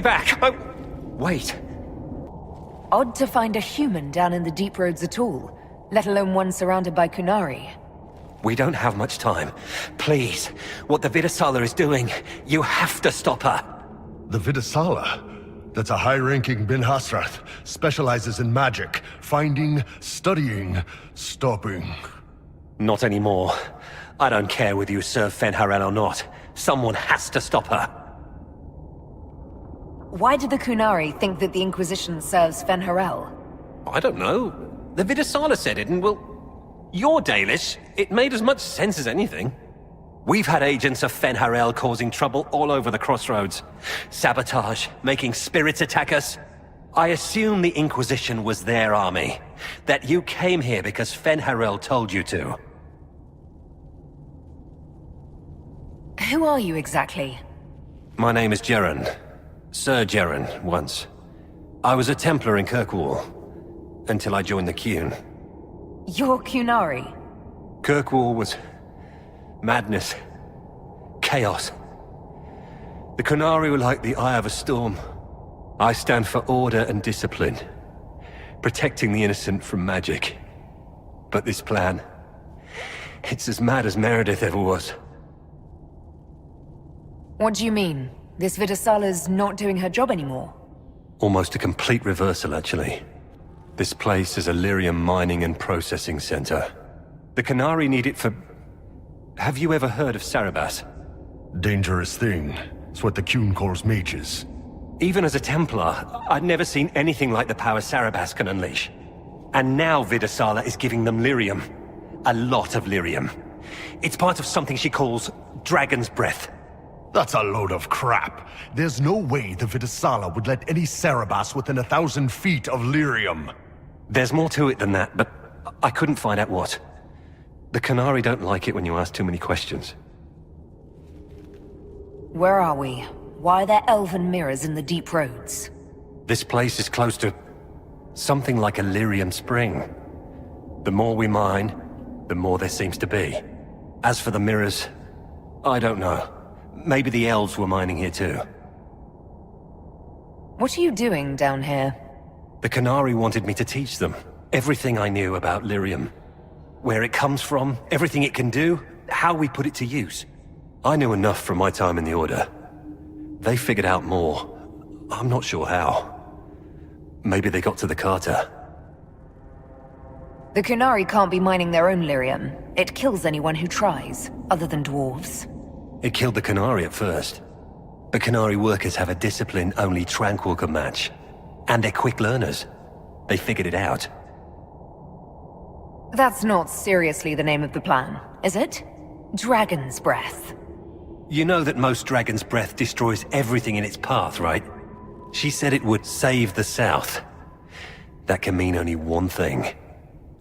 back! Wait. Odd to find a human down in the deep roads at all, let alone one surrounded by Kunari. We don't have much time. Please, what the Vidasala is doing, you have to stop her. The Vidasala? That's a high-ranking Bin Hasrath. Specializes in magic. Finding, studying, stopping. Not anymore. I don't care whether you serve Fen'Harel or not. Someone has to stop her. Why do the Kunari think that the Inquisition serves Fen'Harel? I don't know. The Vidasala said it, and well... You're Dalish. It made as much sense as anything. We've had agents of Fen'Harel causing trouble all over the crossroads. Sabotage, making spirits attack us. I assume the Inquisition was their army. That you came here because Fen'Harel told you to. Who are you exactly? My name is Jeren. Sir Jeren, once. I was a Templar in Kirkwall, until I joined the Qun. You're Kunari? Kirkwall was... madness. Chaos. The Kunari were like the eye of a storm. I stand for order and discipline. Protecting the innocent from magic. But this plan... it's as mad as Meredith ever was. What do you mean? This Vidasala's not doing her job anymore? Almost a complete reversal, actually. This place is a lyrium mining and processing center. The Kunari need it for... Have you ever heard of Sarabas? Dangerous thing. It's what the Qun calls mages. Even as a Templar, I'd never seen anything like the power Sarabas can unleash. And now Vidasala is giving them lyrium. A lot of lyrium. It's part of something she calls Dragon's Breath. That's a load of crap. There's no way the Vidasala would let any Sarabas within 1,000 feet of lyrium. There's more to it than that, but I couldn't find out what. The Kunari don't like it when you ask too many questions. Where are we? Why are there elven mirrors in the deep roads? This place is close to... something like a lyrium spring. The more we mine, the more there seems to be. As for the mirrors, I don't know. Maybe the elves were mining here too. What are you doing down here? The Kunari wanted me to teach them everything I knew about lyrium. Where it comes from, everything it can do, how we put it to use. I knew enough from my time in the Order. They figured out more. I'm not sure how. Maybe they got to the Carter. The Kunari can't be mining their own lyrium. It kills anyone who tries, other than dwarves. It killed the Kunari at first. But Kunari workers have a discipline only Tranquil can match. And they're quick learners. They figured it out. That's not seriously the name of the plan, is it? Dragon's Breath. You know that most Dragon's Breath destroys everything in its path, right? She said it would save the South. That can mean only one thing.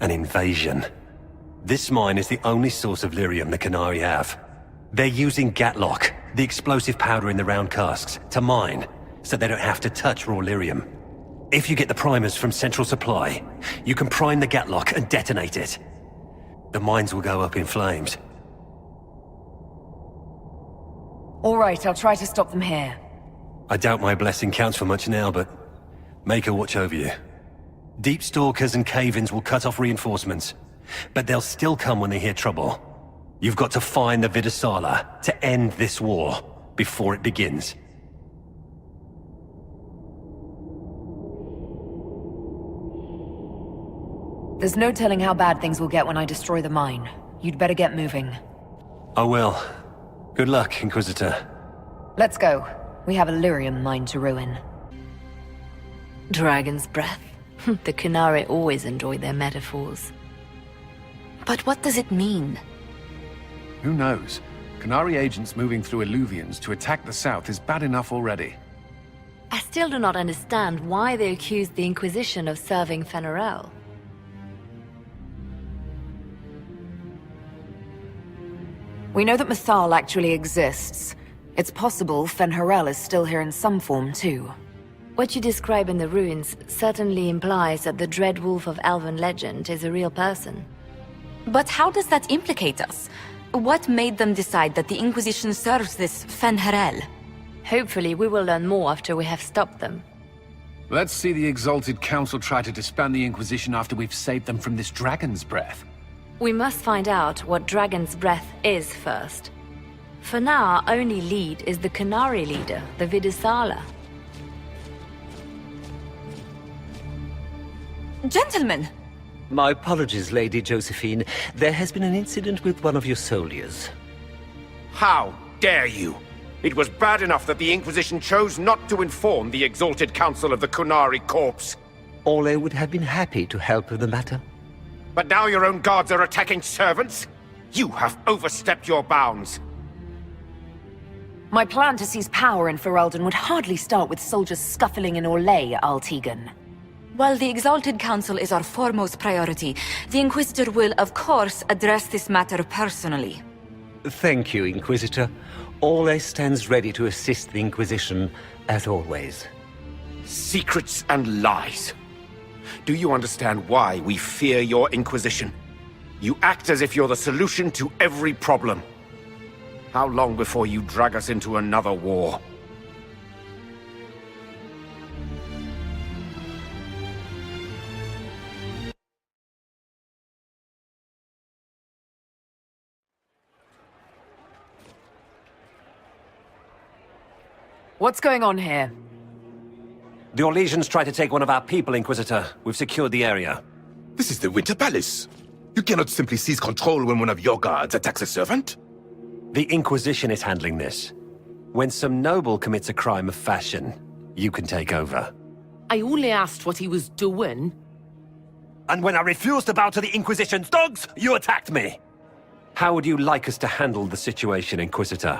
An invasion. This mine is the only source of lyrium the Kunari have. They're using Gatlock, the explosive powder in the round casks, to mine, so they don't have to touch raw lyrium. If you get the primers from Central Supply, you can prime the Gatlock and detonate it. The mines will go up in flames. All right, I'll try to stop them here. I doubt my blessing counts for much now, but make her watch over you. Deep Stalkers and Cave-ins will cut off reinforcements, but they'll still come when they hear trouble. You've got to find the Vidasala to end this war before it begins. There's no telling how bad things will get when I destroy the mine. You'd better get moving. I will. Good luck, Inquisitor. Let's go. We have a lyrium mine to ruin. Dragon's Breath. The Kunari always enjoy their metaphors. But what does it mean? Who knows? Kunari agents moving through Illuvians to attack the south is bad enough already. I still do not understand why they accused the Inquisition of serving Fen'Harel. We know that Mythal actually exists. It's possible Fen'Harel is still here in some form, too. What you describe in the ruins certainly implies that the Dread Wolf of Elven legend is a real person. But how does that implicate us? What made them decide that the Inquisition serves this Fen'Harel? Hopefully, we will learn more after we have stopped them. Let's see the Exalted Council try to disband the Inquisition after we've saved them from this dragon's breath. We must find out what Dragon's Breath is first. For now, our only lead is the Qunari leader, the Vidusala. Gentlemen! My apologies, Lady Josephine. There has been an incident with one of your soldiers. How dare you? It was bad enough that the Inquisition chose not to inform the Exalted Council of the Qunari corpse. Ole would have been happy to help with the matter. But now your own guards are attacking servants? You have overstepped your bounds. My plan to seize power in Ferelden would hardly start with soldiers scuffling in Orlais, Altegan. While the Exalted Council is our foremost priority, the Inquisitor will, of course, address this matter personally. Thank you, Inquisitor. Ole stands ready to assist the Inquisition, as always. Secrets and lies. Do you understand why we fear your Inquisition? You act as if you're the solution to every problem. How long before you drag us into another war? What's going on here? The Orlesians tried to take one of our people, Inquisitor. We've secured the area. This is the Winter Palace. You cannot simply seize control when one of your guards attacks a servant. The Inquisition is handling this. When some noble commits a crime of fashion, you can take over. I only asked what he was doing. And when I refused to bow to the Inquisition's dogs, you attacked me! How would you like us to handle the situation, Inquisitor?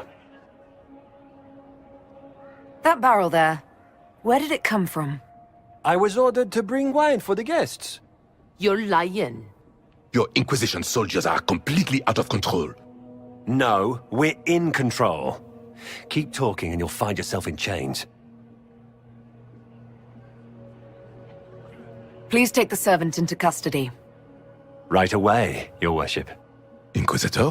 That barrel there, where did it come from? I was ordered to bring wine for the guests. You're lying. Your Inquisition soldiers are completely out of control. No, we're in control. Keep talking and you'll find yourself in chains. Please take the servant into custody. Right away, Your Worship. Inquisitor?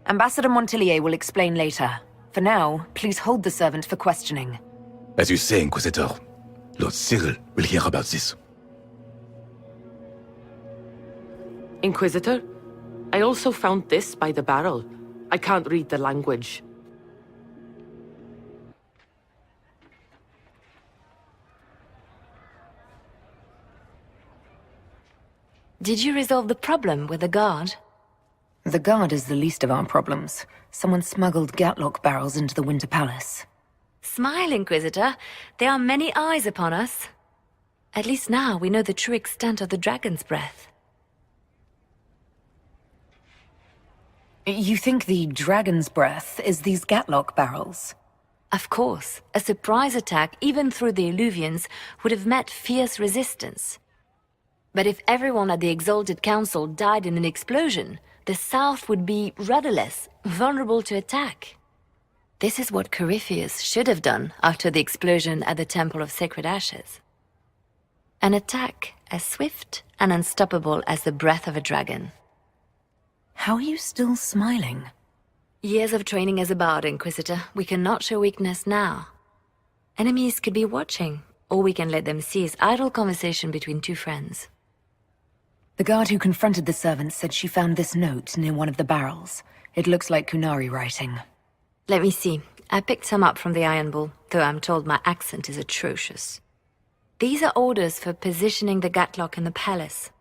Ambassador Montillier will explain later. For now, please hold the servant for questioning. As you say, Inquisitor. Lord Cyril will hear about this. Inquisitor, I also found this by the barrel. I can't read the language. Did you resolve the problem with the guard? The guard is the least of our problems. Someone smuggled Gatlock barrels into the Winter Palace. Smile, Inquisitor. There are many eyes upon us. At least now we know the true extent of the Dragon's Breath. You think the Dragon's Breath is these Gatlock barrels? Of course, a surprise attack, even through the Illuvians, would have met fierce resistance. But if everyone at the Exalted Council died in an explosion, the South would be rudderless, vulnerable to attack. This is what Corypheus should have done after the explosion at the Temple of Sacred Ashes. An attack as swift and unstoppable as the breath of a dragon. How are you still smiling? Years of training as a bard, Inquisitor. We cannot show weakness now. Enemies could be watching, or we can let them seize idle conversation between two friends. The guard who confronted the servant said she found this note near one of the barrels. It looks like Qunari writing. Let me see. I picked some up from the Iron Bull, though I'm told my accent is atrocious. These are orders for positioning the Gatlock in the palace.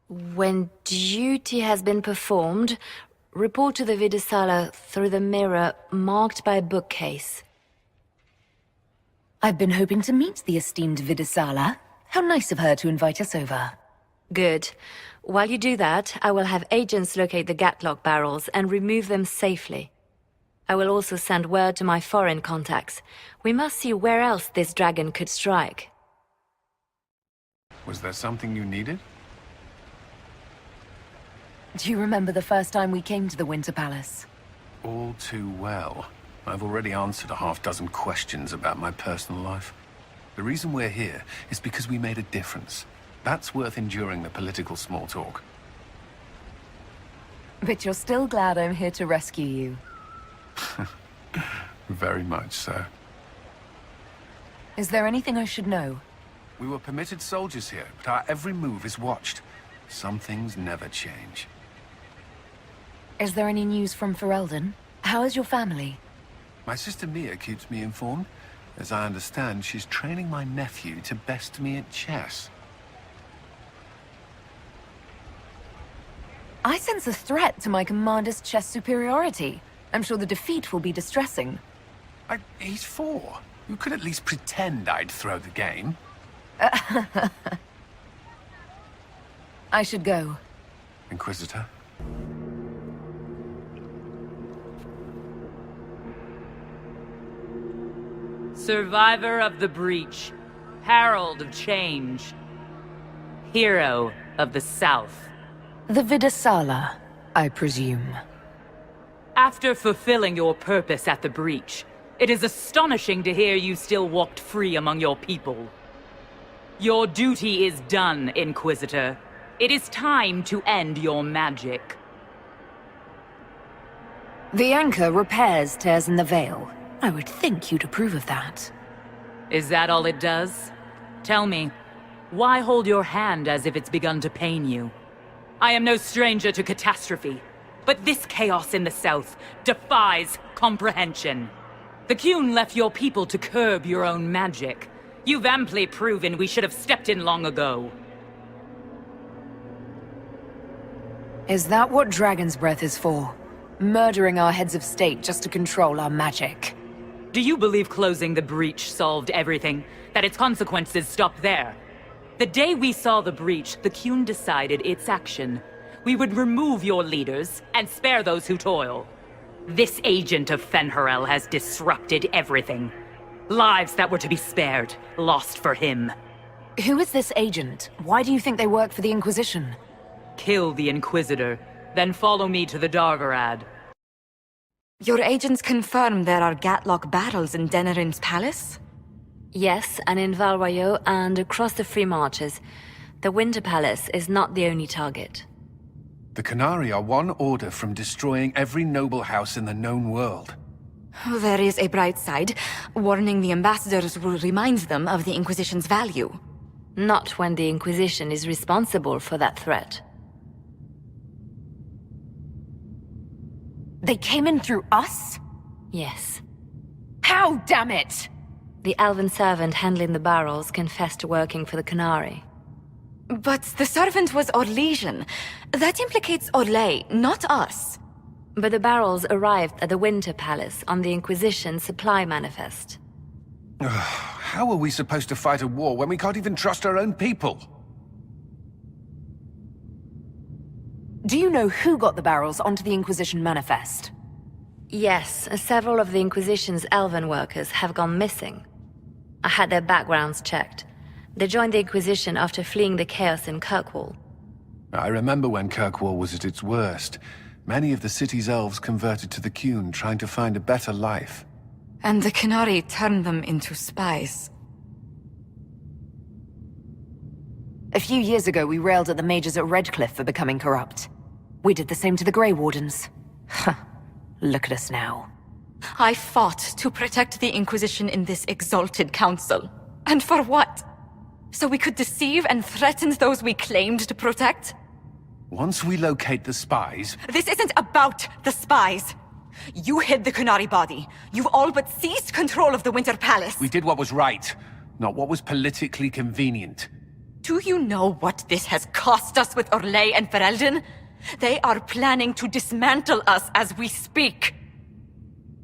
When duty has been performed, report to the Vidusala through the mirror marked by a bookcase. I've been hoping to meet the esteemed Vidusala. How nice of her to invite us over. Good. While you do that, I will have agents locate the Gatlock barrels and remove them safely. I will also send word to my foreign contacts. We must see where else this dragon could strike. Was there something you needed? Do you remember the first time we came to the Winter Palace? All too well. I've already answered a half-dozen questions about my personal life. The reason we're here is because we made a difference. That's worth enduring the political small talk. But you're still glad I'm here to rescue you. Very much so. Is there anything I should know? We were permitted soldiers here, but our every move is watched. Some things never change. Is there any news from Ferelden? How is your family? My sister Mia keeps me informed. As I understand, she's training my nephew to best me at chess. I sense a threat to my commander's chess superiority. I'm sure the defeat will be distressing. He's 4. You could at least pretend I'd throw the game. I should go. Inquisitor? Survivor of the breach. Herald of change. Hero of the South. The Vidasala, I presume. After fulfilling your purpose at the breach, it is astonishing to hear you still walked free among your people. Your duty is done, Inquisitor. It is time to end your magic. The anchor repairs tears in the veil. I would think you'd approve of that. Is that all it does? Tell me, why hold your hand as if it's begun to pain you? I am no stranger to catastrophe, but this chaos in the south defies comprehension. The Qun left your people to curb your own magic. You've amply proven we should have stepped in long ago. Is that what Dragon's Breath is for? Murdering our heads of state just to control our magic? Do you believe closing the breach solved everything? That its consequences stopped there? The day we saw the breach, the Qun decided its action. We would remove your leaders and spare those who toil. This agent of Fen'Harel has disrupted everything. Lives that were to be spared, lost for him. Who is this agent? Why do you think they work for the Inquisition? Kill the Inquisitor, then follow me to the Dargarad. Your agents confirm there are Gatlock battles in Denerim's palace? Yes, and in Val Royeaux and across the Free Marches. The Winter Palace is not the only target. The Qunari are one order from destroying every noble house in the known world. There is a bright side. Warning the ambassadors will remind them of the Inquisition's value. Not when the Inquisition is responsible for that threat. They came in through us? Yes. How, damn it! The elven servant handling the barrels confessed to working for the Qunari. But the servant was Orlesian. That implicates Orlais, not us. But the barrels arrived at the Winter Palace on the Inquisition supply manifest. How are we supposed to fight a war when we can't even trust our own people? Do you know who got the barrels onto the Inquisition manifest? Yes, several of the Inquisition's elven workers have gone missing. I had their backgrounds checked. They joined the Inquisition after fleeing the chaos in Kirkwall. I remember when Kirkwall was at its worst. Many of the city's elves converted to the Qun, trying to find a better life. And the Qunari turned them into spies. A few years ago, we railed at the mages at Redcliffe for becoming corrupt. We did the same to the Grey Wardens. Huh. Look at us now. I fought to protect the Inquisition in this exalted council. And for what? So we could deceive and threaten those we claimed to protect? Once we locate the spies... This isn't about the spies. You hid the Qunari body. You've all but seized control of the Winter Palace. We did what was right, not what was politically convenient. Do you know what this has cost us with Orlais and Ferelden? They are planning to dismantle us as we speak.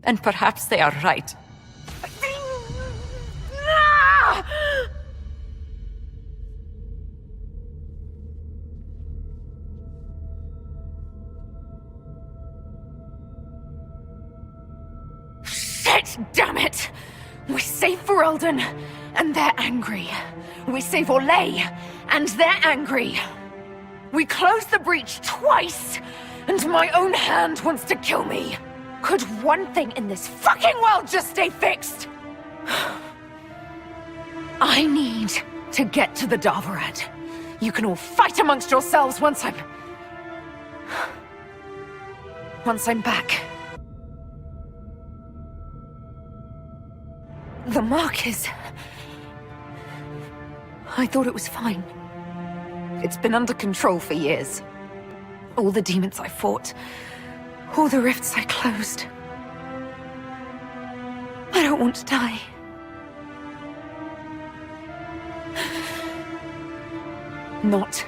And perhaps they are right. Shit, damn it! We save Ferelden, and they're angry. We save Orlais, and they're angry. We closed the breach twice, and my own hand wants to kill me. Could one thing in this fucking world just stay fixed? I need to get to the Dargarad. You can all fight amongst yourselves once I'm back. The mark is I thought it was fine. It's been under control for years. All the demons I fought, all the rifts I closed. I don't want to die. Not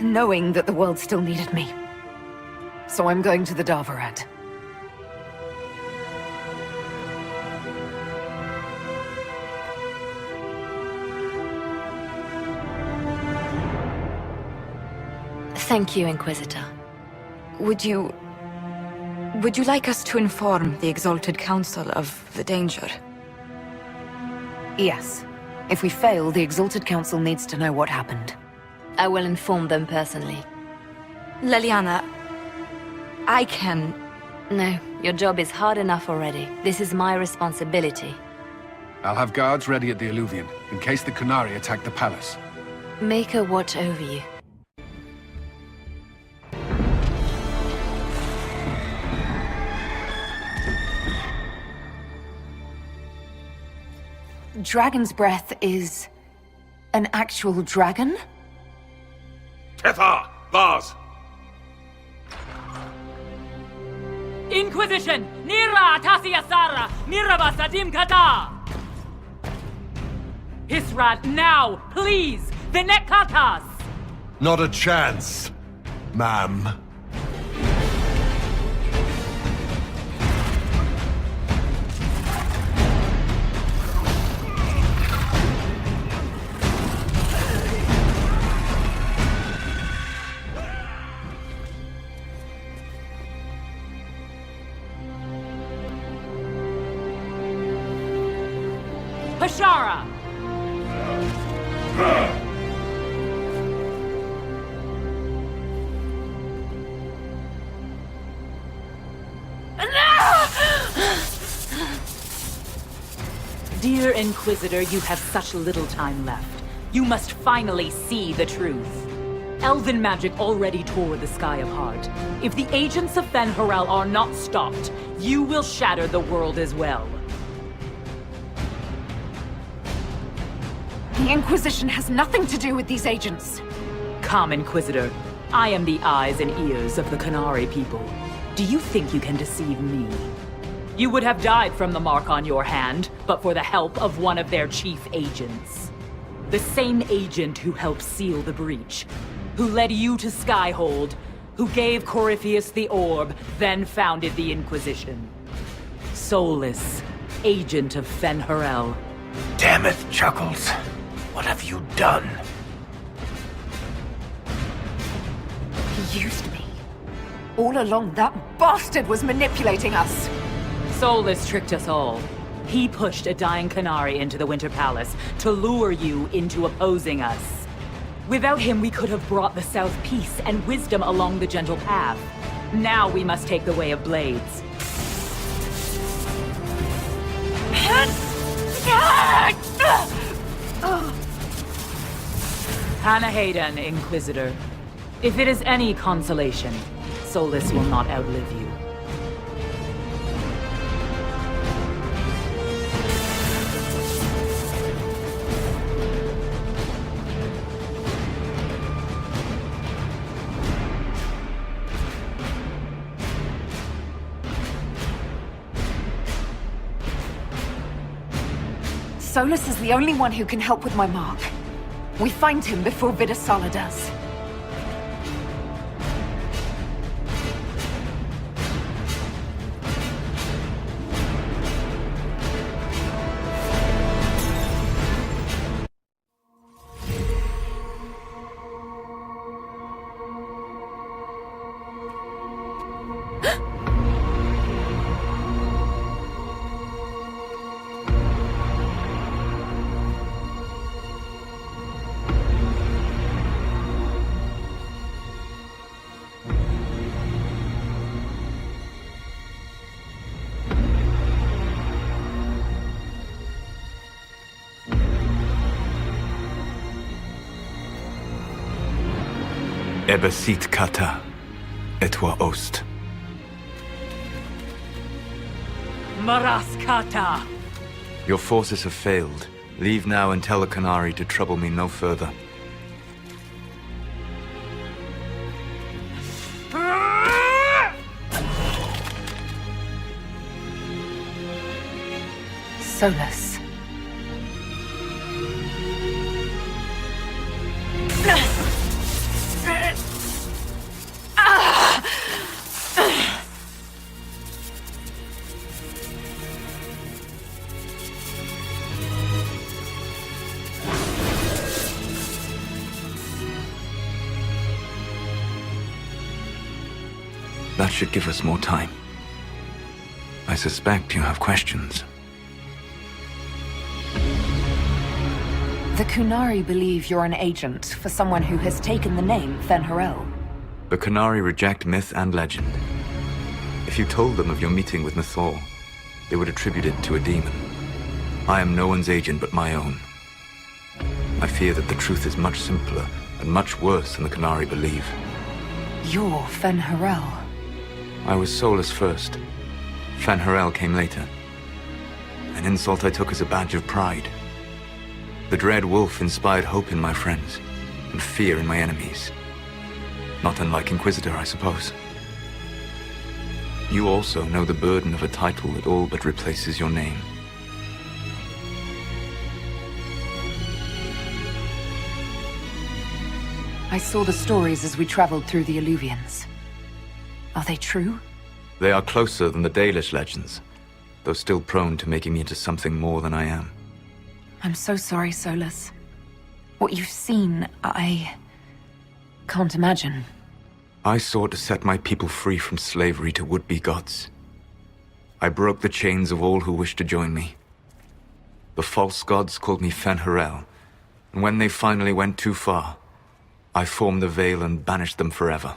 knowing that the world still needed me. So I'm going to the Davarat. Thank you, Inquisitor. Would you like us to inform the Exalted Council of the danger? Yes. If we fail, the Exalted Council needs to know what happened. I will inform them personally. Leliana, I can... No, your job is hard enough already. This is my responsibility. I'll have guards ready at the Illuvian, in case the Qunari attack the palace. Make a watch over you. Dragon's breath is... an actual dragon? Tethar! Bars! Inquisition! Nira Tasiyasara! Miraba Sadim Kata! Hisrat, now! Please! Vinekatas! Not a chance, ma'am. Pashara! Dear Inquisitor, you have such little time left. You must finally see the truth. Elven magic already tore the sky apart. If the agents of Fen'Harel are not stopped, you will shatter the world as well. The Inquisition has nothing to do with these agents. Come, Inquisitor. I am the eyes and ears of the Qunari people. Do you think you can deceive me? You would have died from the mark on your hand, but for the help of one of their chief agents. The same agent who helped seal the breach, who led you to Skyhold, who gave Corypheus the orb, then founded the Inquisition. Soulless, agent of Fen'Harel. Damn it, Chuckles. What have you done? He used me. All along, that bastard was manipulating us. Soulless tricked us all. He pushed a dying Qunari into the Winter Palace to lure you into opposing us. Without him, we could have brought the South peace and wisdom along the gentle path. Now we must take the way of blades. Hannah Hayden, Inquisitor. If it is any consolation, Soulless will not outlive you. Solus is the only one who can help with my mark. We find him before Vidasala does. Ebesit kata, etwa ost. Maraskata! Your forces have failed. Leave now and tell the Canary to trouble me no further. Solus. That should give us more time. I suspect you have questions. The Kunari believe you're an agent for someone who has taken the name Fen'Harel. The Canary reject myth and legend. If you told them of your meeting with Mythal, they would attribute it to a demon. I am no one's agent but my own. I fear that the truth is much simpler and much worse than the Canary believe. You're Fen'Harel. I was Solus first. Fen'Harel came later. An insult I took as a badge of pride. The Dread Wolf inspired hope in my friends, and fear in my enemies. Not unlike Inquisitor, I suppose. You also know the burden of a title that all but replaces your name. I saw the stories as we traveled through the Illuvians. Are they true? They are closer than the Dalish legends, though still prone to making me into something more than I am. I'm so sorry, Solus. What you've seen, I can't imagine. I sought to set my people free from slavery to would-be gods. I broke the chains of all who wished to join me. The false gods called me Fen'Harel, and when they finally went too far, I formed the Veil and banished them forever.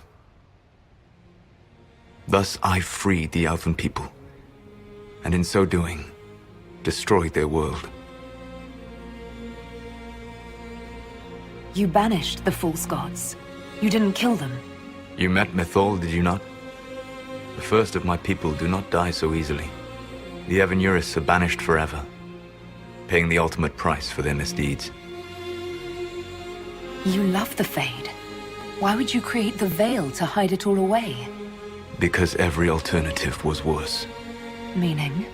Thus I freed the Elven people, and in so doing, destroyed their world. You banished the false gods. You didn't kill them. You met Mythal, did you not? The first of my people do not die so easily. The Evanurus are banished forever, paying the ultimate price for their misdeeds. You love the Fade. Why would you create the Veil to hide it all away? Because every alternative was worse. Meaning?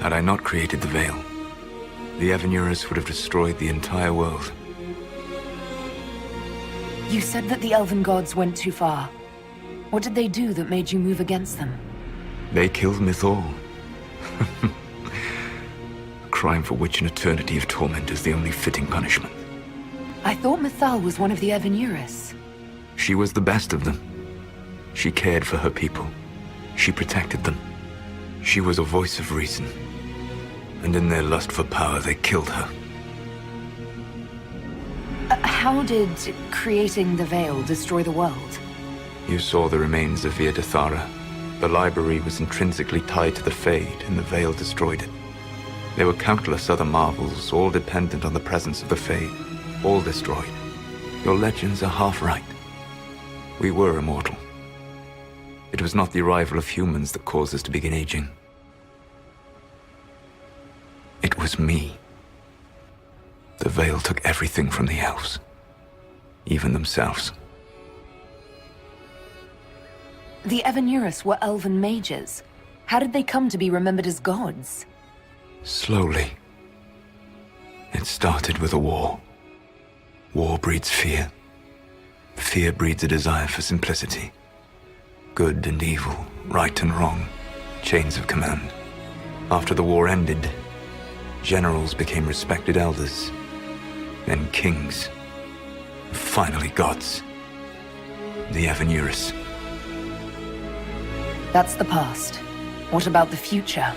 Had I not created the Veil, the Evanurus would have destroyed the entire world. You said that the Elven gods went too far. What did they do that made you move against them? They killed Mythal. A crime for which an eternity of torment is the only fitting punishment. I thought Mythal was one of the Evanurus. She was the best of them. She cared for her people. She protected them. She was a voice of reason. And in their lust for power, they killed her. How did creating the Veil destroy the world? You saw the remains of Via Dathara. The library was intrinsically tied to the Fade, and the Veil destroyed it. There were countless other marvels, all dependent on the presence of the Fade, all destroyed. Your legends are half right. We were immortal. It was not the arrival of humans that caused us to begin aging. It was me. The Veil took everything from the elves. Even themselves. The Evanurus were elven mages. How did they come to be remembered as gods? Slowly. It started with a war. War breeds fear. Fear breeds a desire for simplicity. Good and evil, right and wrong, chains of command. After the war ended, generals became respected elders, then kings, finally gods. The Evanurus. That's the past. What about the future?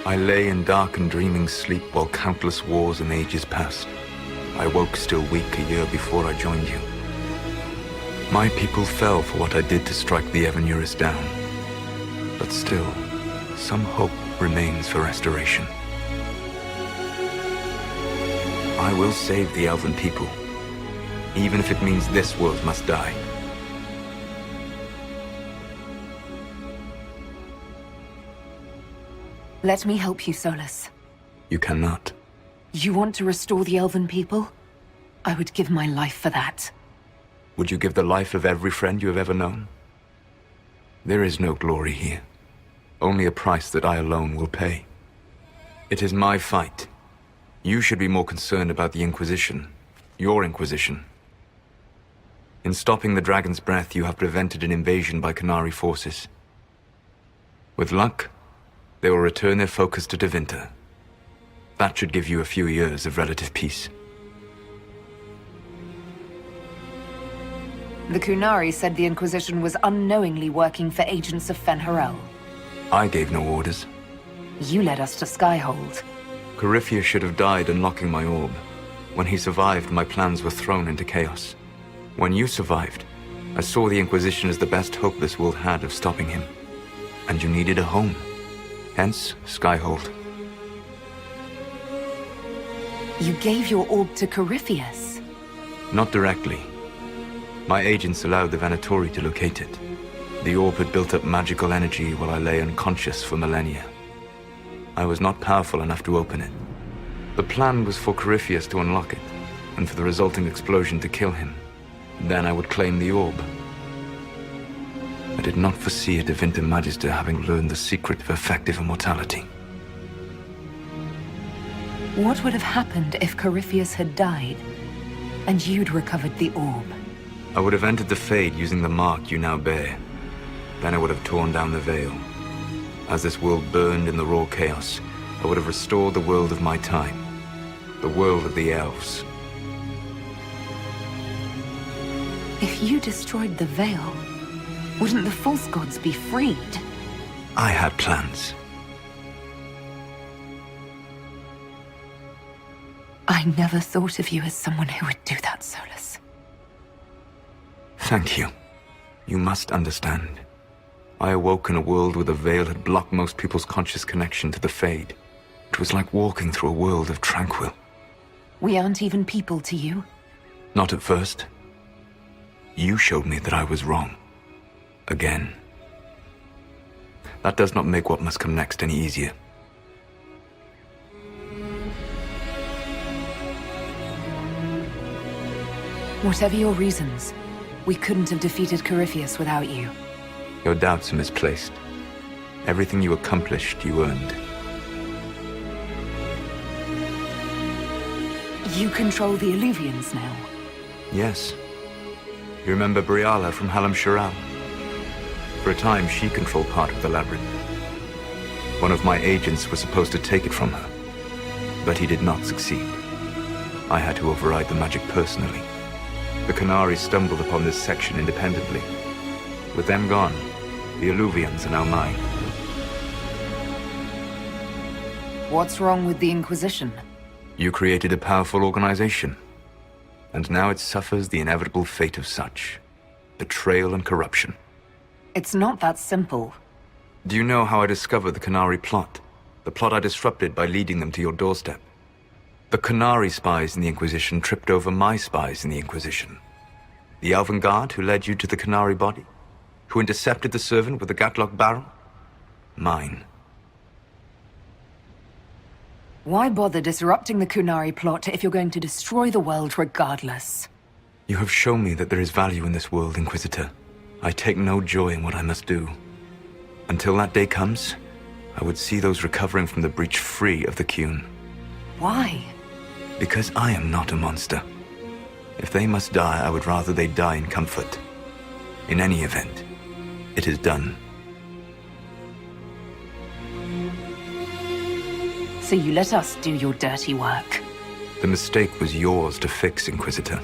I lay in dark and dreaming sleep while countless wars and ages passed. I woke still weak a year before I joined you. My people fell for what I did to strike the Evanurus down. But still, some hope remains for restoration. I will save the Elven people, even if it means this world must die. Let me help you, Solus. You cannot. You want to restore the Elven people? I would give my life for that. Would you give the life of every friend you have ever known? There is no glory here. Only a price that I alone will pay. It is my fight. You should be more concerned about the Inquisition. Your Inquisition. In stopping the Dragon's Breath, you have prevented an invasion by Qunari forces. With luck, they will return their focus to Tevinter. That should give you a few years of relative peace. The Qunari said the Inquisition was unknowingly working for agents of Fen'Harel. I gave no orders. You led us to Skyhold. Corypheus should have died unlocking my orb. When he survived, my plans were thrown into chaos. When you survived, I saw the Inquisition as the best hope this world had of stopping him. And you needed a home. Hence, Skyhold. You gave your orb to Corypheus? Not directly. My agents allowed the Venatori to locate it. The orb had built up magical energy while I lay unconscious for millennia. I was not powerful enough to open it. The plan was for Corypheus to unlock it, and for the resulting explosion to kill him. Then I would claim the orb. I did not foresee a Tevinter Magister having learned the secret of effective immortality. What would have happened if Corypheus had died, and you'd recovered the orb? I would have entered the Fade using the mark you now bear. Then I would have torn down the veil. As this world burned in the raw chaos, I would have restored the world of my time. The world of the elves. If you destroyed the veil, wouldn't the false gods be freed? I had plans. I never thought of you as someone who would do that, Solus. Thank you. You must understand. I awoke in a world where the veil had blocked most people's conscious connection to the Fade. It was like walking through a world of tranquil. We aren't even people to you? Not at first. You showed me that I was wrong. Again. That does not make what must come next any easier. Whatever your reasons, we couldn't have defeated Corypheus without you. Your doubts are misplaced. Everything you accomplished, you earned. You control the Illuvians now? Yes. You remember Briala from Halam Shiral? For a time, she controlled part of the labyrinth. One of my agents was supposed to take it from her, but he did not succeed. I had to override the magic personally. The Qunari stumbled upon this section independently. With them gone, the Illuvians are now mine. What's wrong with the Inquisition? You created a powerful organization, and now it suffers the inevitable fate of such. Betrayal and corruption. It's not that simple. Do you know how I discovered the Qunari plot? The plot I disrupted by leading them to your doorstep. The Qunari spies in the Inquisition tripped over my spies in the Inquisition. The Elven Guard who led you to the Qunari body? Who intercepted the servant with the Gatlock barrel? Mine. Why bother disrupting the Qunari plot if you're going to destroy the world regardless? You have shown me that there is value in this world, Inquisitor. I take no joy in what I must do. Until that day comes, I would see those recovering from the breach free of the Qun. Why? Because I am not a monster. If they must die, I would rather they die in comfort. In any event, it is done. So you let us do your dirty work? The mistake was yours to fix, Inquisitor.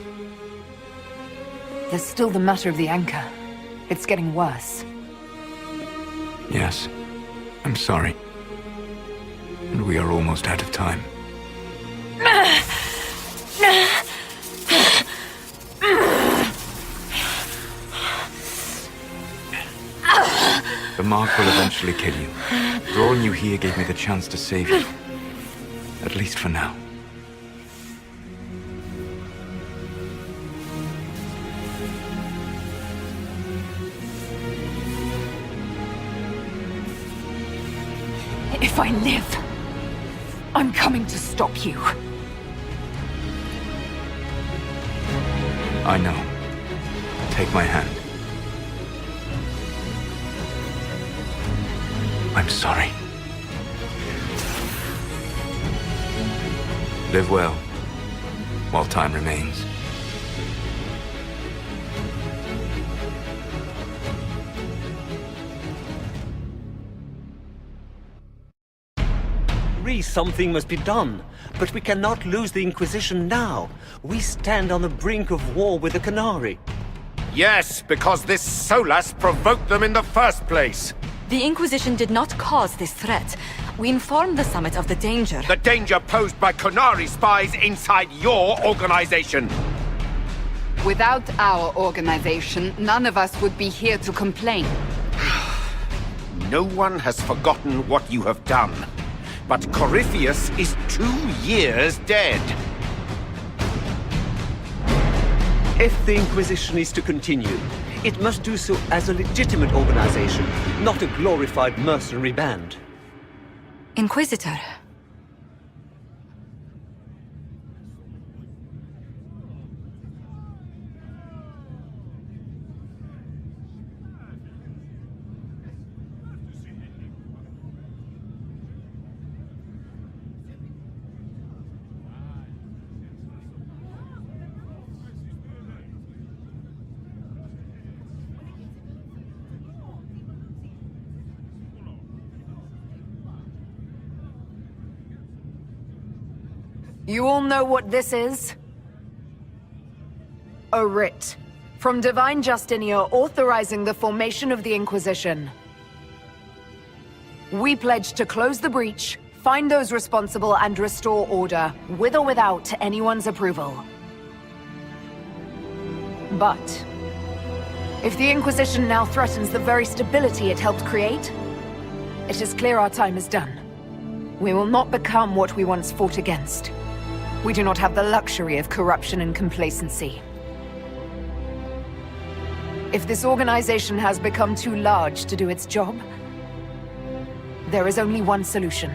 There's still the matter of the anchor. It's getting worse. Yes, I'm sorry. And we are almost out of time. The mark will eventually kill you. Drawing you here gave me the chance to save you. At least for now. If I live, I'm coming to stop you. I know. Take my hand. I'm sorry. Live well, while time remains. Something must be done, but we cannot lose the Inquisition now. We stand on the brink of war with the Canary. Yes, because this Solas provoked them in the first place. The Inquisition did not cause this threat. We informed the Summit of the danger. The danger posed by Canary spies inside your organization. Without our organization, none of us would be here to complain. No one has forgotten what you have done. But Corypheus is 2 years dead. If the Inquisition is to continue, it must do so as a legitimate organization, not a glorified mercenary band. Inquisitor. You all know what this is? A writ from Divine Justinia authorizing the formation of the Inquisition. We pledge to close the breach, find those responsible, and restore order, with or without anyone's approval. But if the Inquisition now threatens the very stability it helped create, it is clear our time is done. We will not become what we once fought against. We do not have the luxury of corruption and complacency. If this organization has become too large to do its job, there is only one solution.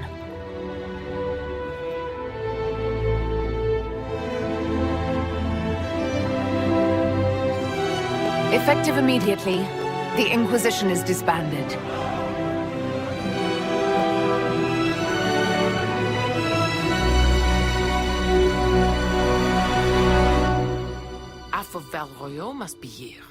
Effective immediately, the Inquisition is disbanded. Valroyo must be here.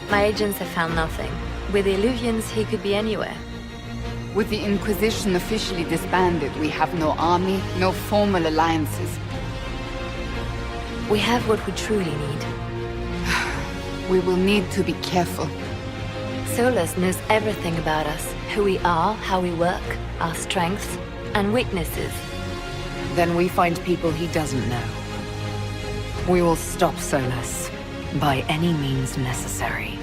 My agents have found nothing. With the Illuvians, he could be anywhere. With the Inquisition officially disbanded, we have no army, no formal alliances. We have what we truly need. We will need to be careful. Solus knows everything about us. Who we are, how we work, our strengths and weaknesses. Then we find people he doesn't know. We will stop Solus by any means necessary.